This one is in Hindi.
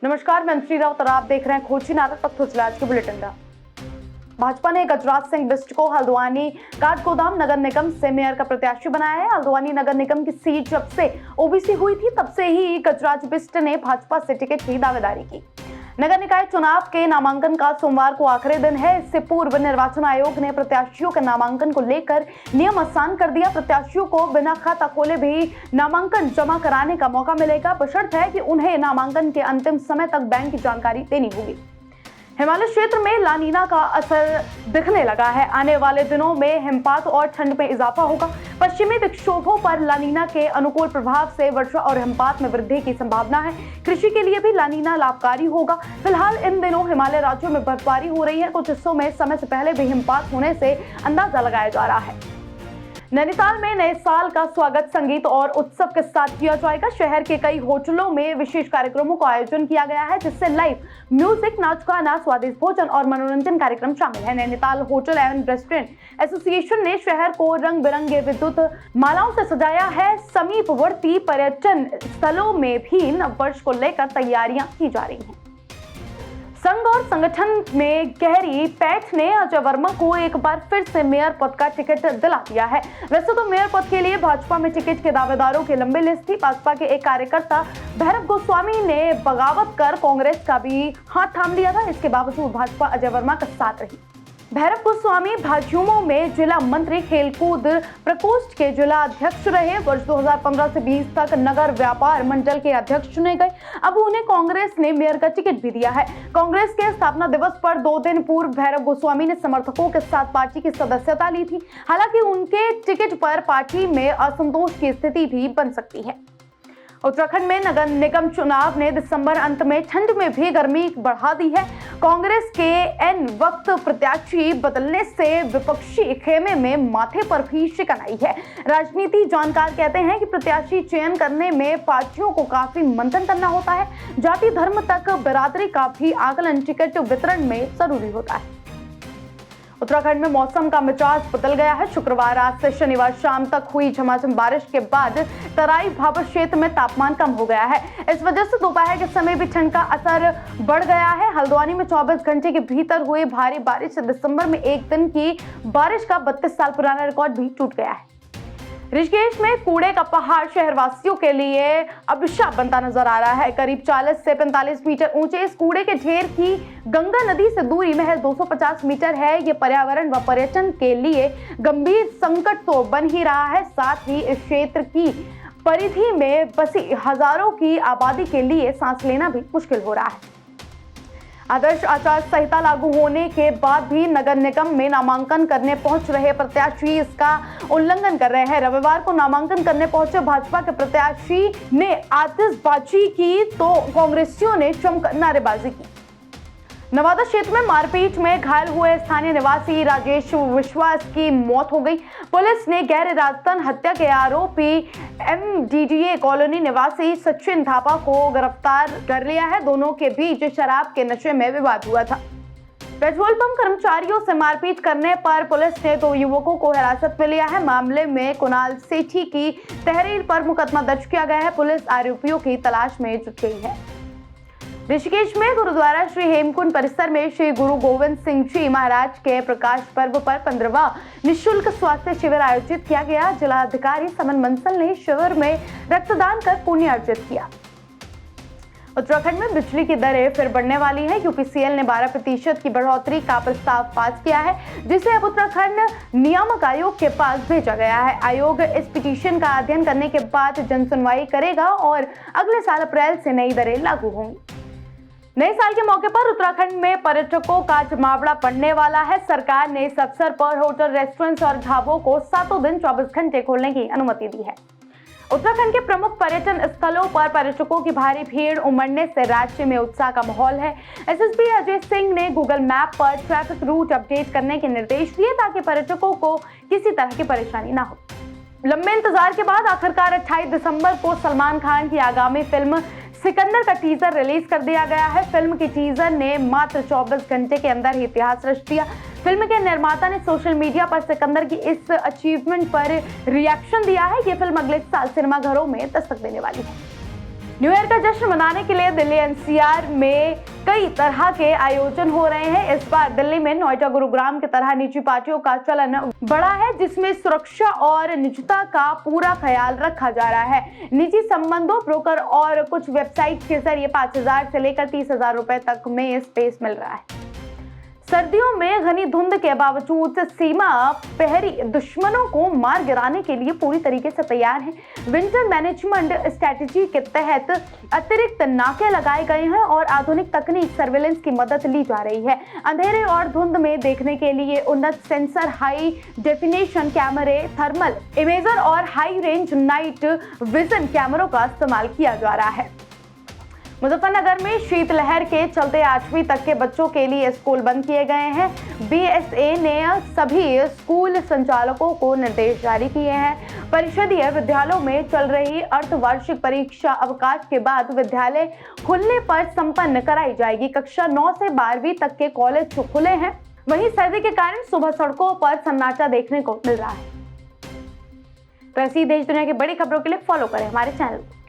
नमस्कार, मैं अनुश्री राउत और आप देख रहे हैं खोजी नारद तक आज के बुलेटिन का। भाजपा ने गजराज सिंह बिष्ट को हल्द्वानी काठगोदाम नगर निगम से मेयर का प्रत्याशी बनाया है। हल्द्वानी नगर निगम की सीट जब से ओबीसी हुई थी तब से ही गजराज बिष्ट ने भाजपा से टिकट की दावेदारी की। नगर निकाय चुनाव के नामांकन का सोमवार को आखिरी दिन है। इससे पूर्व निर्वाचन आयोग ने प्रत्याशियों के नामांकन को लेकर नियम आसान कर दिया। प्रत्याशियों को बिना खाता खोले भी नामांकन जमा कराने का मौका मिलेगा, बशर्त है कि उन्हें नामांकन के अंतिम समय तक बैंक की जानकारी देनी होगी। हिमालय क्षेत्र में लानीना का असर दिखने लगा है। आने वाले दिनों में हिमपात और ठंड में इजाफा होगा। पश्चिमी विक्षोभों पर लानीना के अनुकूल प्रभाव से वर्षा और हिमपात में वृद्धि की संभावना है। कृषि के लिए भी लानीना लाभकारी होगा। फिलहाल इन दिनों हिमालय राज्यों में बर्फबारी हो रही है। कुछ हिस्सों में समय से पहले भी हिमपात होने से अंदाजा लगाया जा रहा है। नैनीताल में नए साल का स्वागत संगीत और उत्सव के साथ किया जाएगा। शहर के कई होटलों में विशेष कार्यक्रमों का आयोजन किया गया है, जिससे लाइव म्यूजिक, नाच गाना, स्वादिष्ट भोजन और मनोरंजन कार्यक्रम शामिल है। नैनीताल होटल एवं रेस्टोरेंट एसोसिएशन ने शहर को रंग बिरंगे विद्युत मालाओं से सजाया है। समीपवर्ती पर्यटन स्थलों में भी नववर्ष को लेकर तैयारियां की जा रही हैं। संघ और संगठन में गहरी पैठ ने अजय वर्मा को एक बार फिर से मेयर पद का टिकट दिला दिया है। वैसे तो मेयर पद के लिए भाजपा में टिकट के दावेदारों की लंबी लिस्ट थी। भाजपा के एक कार्यकर्ता भैरव गोस्वामी ने बगावत कर कांग्रेस का भी हाथ थाम लिया था। इसके बावजूद भाजपा अजय वर्मा का साथ रही। भैरव गोस्वामी भाजयुमो में जिला मंत्री, खेलकूद प्रकोष्ठ के जिला अध्यक्ष रहे। वर्ष 2015 से 20 तक नगर व्यापार मंडल के अध्यक्ष चुने गए। अब उन्हें कांग्रेस ने मेयर का टिकट भी दिया है। कांग्रेस के स्थापना दिवस पर 2 दिन पूर्व भैरव गोस्वामी ने समर्थकों के साथ पार्टी की सदस्यता ली थी। हालांकि उनके टिकट पर पार्टी में असंतोष की स्थिति भी बन सकती है। उत्तराखंड में नगर निगम चुनाव ने दिसंबर अंत में ठंड में भी गर्मी बढ़ा दी है। कांग्रेस के एन वक्त प्रत्याशी बदलने से विपक्षी खेमे में माथे पर भी शिकन आई है। राजनीति जानकार कहते हैं कि प्रत्याशी चयन करने में पार्टियों को काफी मंथन करना होता है। जाति, धर्म तक बिरादरी का भी आकलन टिकट वितरण में जरूरी होता है। उत्तराखंड में मौसम का मिजाज बदल गया है। शुक्रवार रात से शनिवार शाम तक हुई झमाझम बारिश के बाद तराई भाबर क्षेत्र में तापमान कम हो गया है। इस वजह से दोपहर के समय भी ठंड का असर बढ़ गया है। हल्द्वानी में 24 घंटे के भीतर हुई भारी बारिश से दिसंबर में एक दिन की बारिश का 32 साल पुराना रिकॉर्ड भी टूट गया है। ऋषिकेश में कूड़े का पहाड़ शहरवासियों के लिए अभिशाप बनता नजर आ रहा है। करीब 40 से 45 मीटर ऊंचे इस कूड़े के ढेर की गंगा नदी से दूरी महज 250 मीटर है। ये पर्यावरण व पर्यटन के लिए गंभीर संकट तो बन ही रहा है, साथ ही इस क्षेत्र की परिधि में बसी हजारों की आबादी के लिए सांस लेना भी मुश्किल हो रहा है। आदर्श आचार संहिता लागू होने के बाद भी नगर निगम में नामांकन करने पहुंच रहे प्रत्याशी इसका उल्लंघन कर रहे हैं। रविवार को नामांकन करने पहुंचे भाजपा के प्रत्याशी ने आतिशबाजी की तो कांग्रेसियों ने जमकर नारेबाजी की। नवादा क्षेत्र में मारपीट में घायल हुए स्थानीय निवासी राजेश विश्वास की मौत हो गई। पुलिस ने गैर इरादतन हत्या के आरोपी एमडीडीए कॉलोनी निवासी सचिन थापा को गिरफ्तार कर लिया है। दोनों के बीच शराब के नशे में विवाद हुआ था। पेट्रोल पंप कर्मचारियों से मारपीट करने पर पुलिस ने 2 युवकों को हिरासत में लिया है। मामले में कुणाल सेठी की तहरीर पर मुकदमा दर्ज किया गया है। पुलिस आरोपियों की तलाश में जुट गई है। ऋषिकेश में गुरुद्वारा श्री हेमकुंड परिसर में श्री गुरु गोविंद सिंह जी महाराज के प्रकाश पर्व पर 15वां निःशुल्क स्वास्थ्य शिविर आयोजित किया गया। जिलाधिकारी समन बंसल ने शिविर में रक्तदान कर पुण्य अर्जित किया। उत्तराखंड में बिजली की दरें फिर बढ़ने वाली है। यूपीसीएल ने 12% की बढ़ोतरी का प्रस्ताव पास किया है, जिसे अब उत्तराखंड नियामक आयोग के पास भेजा गया है। आयोग इस पिटीशन का अध्ययन करने के बाद जन सुनवाई करेगा और अगले साल अप्रैल से नई दरें लागू होंगी। नए साल के मौके पर उत्तराखंड में पर्यटकों का जमावड़ा पड़ने वाला है। सरकार ने इस अवसर पर होटल, रेस्टोरेंट्स और ढाबों को 7 दिन 24 घंटे खोलने की अनुमति दी है। उत्तराखंड के प्रमुख पर्यटन स्थलों पर पर्यटकों की भारी भीड़ उमड़ने से राज्य में उत्साह का माहौल है। एसएसपी अजय सिंह ने गूगल मैप पर ट्रैफिक रूट अपडेट करने के निर्देश दिए ताकि पर्यटकों को किसी तरह की परेशानी न हो। लंबे इंतजार के बाद आखिरकार 28 दिसंबर को सलमान खान की आगामी फिल्म सिकंदर का टीजर रिलीज कर दिया गया है। फिल्म के टीजर ने मात्र 24 घंटे के अंदर ही इतिहास रच दिया। फिल्म के निर्माता ने सोशल मीडिया पर सिकंदर की इस अचीवमेंट पर रिएक्शन दिया है। ये फिल्म अगले साल सिनेमाघरों में दस्तक देने वाली है। न्यू ईयर का जश्न मनाने के लिए दिल्ली एनसीआर में कई तरह के आयोजन हो रहे हैं। इस बार दिल्ली में नोएडा, गुरुग्राम की तरह निजी पार्टियों का चलन बढ़ा है, जिसमें सुरक्षा और निजता का पूरा ख्याल रखा जा रहा है। निजी संबंधों, ब्रोकर और कुछ वेबसाइट के जरिए 5,000 से लेकर 30,000 रुपए तक में स्पेस मिल रहा है। सर्दियों में घनी धुंध के बावजूद सीमा प्रहरी दुश्मनों को मार गिराने के लिए पूरी तरीके से तैयार हैं। विंटर मैनेजमेंट स्ट्रेटजी के तहत अतिरिक्त नाके लगाए गए हैं और आधुनिक तकनीक सर्विलेंस की मदद ली जा रही है। अंधेरे और धुंध में देखने के लिए उन्नत सेंसर, हाई डेफिनेशन कैमरे, थर्मल इमेजर और हाई रेंज नाइट विजन कैमरों का इस्तेमाल किया जा रहा है। मुजफ्फरनगर में शीतलहर के चलते 8वीं तक के बच्चों के लिए स्कूल बंद किए गए हैं। बीएसए ने सभी स्कूल संचालकों को निर्देश जारी किए हैं। परिषदीय विद्यालयों में चल रही अर्धवार्षिक परीक्षा अवकाश के बाद विद्यालय खुलने पर संपन्न कराई जाएगी। कक्षा 9 से 12वीं तक के कॉलेज खुले हैं। वहीं सर्दी के कारण सुबह सड़कों पर सन्नाटा देखने को मिल रहा है। तो ऐसी देश दुनिया की बड़ी खबरों के लिए फॉलो करें हमारे चैनल को।